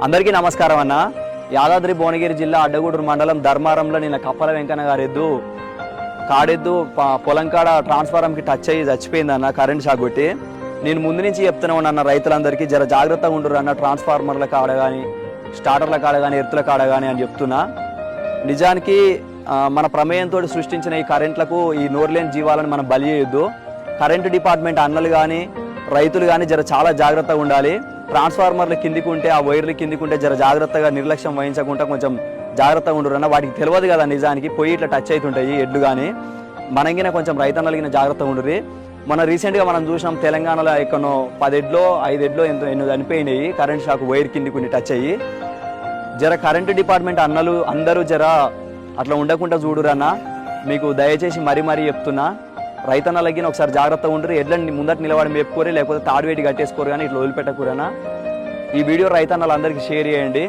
అందరికీ నమస్కారం అన్న. యాదాద్రి భువనగిరి జిల్లా అడ్డగూడూరు మండలం ధర్మారంలో నిన్న కప్పల వెంకన్న గారి ఎద్దు కాడెద్దు పొలం కాడ ట్రాన్స్ఫారంకి టచ్ అయ్యి చచ్చిపోయిందన్న కరెంట్ షాక్ కొట్టి. నేను ముందు నుంచి చెప్తూనే ఉన్నాను రైతులందరికీ జర జాగ్రత్తగా ఉండరు అన్న, ట్రాన్స్ఫార్మర్ల కాడ కానీ స్టార్టర్ల కాడ కానీ ఎర్తుల కాడ కానీ అని చెప్తున్నా. నిజానికి మన ప్రమేయంతో సృష్టించిన ఈ కరెంట్లకు ఈ నోరులేని జీవాలను మనం బలి చేయొద్దు. కరెంటు డిపార్ట్మెంట్ అన్నలు కానీ రైతులు కానీ జర చాలా జాగ్రత్తగా ఉండాలి. ట్రాన్స్ఫార్మర్లు కిందికి ఉంటే ఆ వైర్లు కిందికి ఉంటే జర జాగ్రత్తగా నిర్లక్ష్యం వహించకుండా కొంచెం జాగ్రత్తగా ఉండరు అన్న. వాటికి తెలియదు కదా నిజానికి పోయి ఇట్లా టచ్ అవుతుంటాయి ఎడ్లు కానీ. మనగిన కొంచెం రైతన్నలగిన జాగ్రత్తగా ఉండరు. మన రీసెంట్గా మనం చూసినాం తెలంగాణలో ఎక్కడో 10 ఎడ్లో 5 ఎడ్లో ఎన్నో చనిపోయినాయి కరెంట్ షాక్ వైర్ కిందికి ఉండి టచ్ అయ్యి. జర కరెంటు డిపార్ట్మెంట్ అన్నలు అందరూ జర అట్లా ఉండకుండా చూడురన్న. మీకు దయచేసి మరీ చెప్తున్నా, రైతన్నలకి ఒకసారి జాగ్రత్తగా ఉండరు. ఎడ్లని ముందట నిలబడి మేపుకోరు, లేకపోతే తాడువేటి కట్టేసుకోరు, కానీ ఇట్లా వదిలిపెట్టకూరనా. ఈ వీడియో రైతన్నలందరికీ షేర్ చేయండి.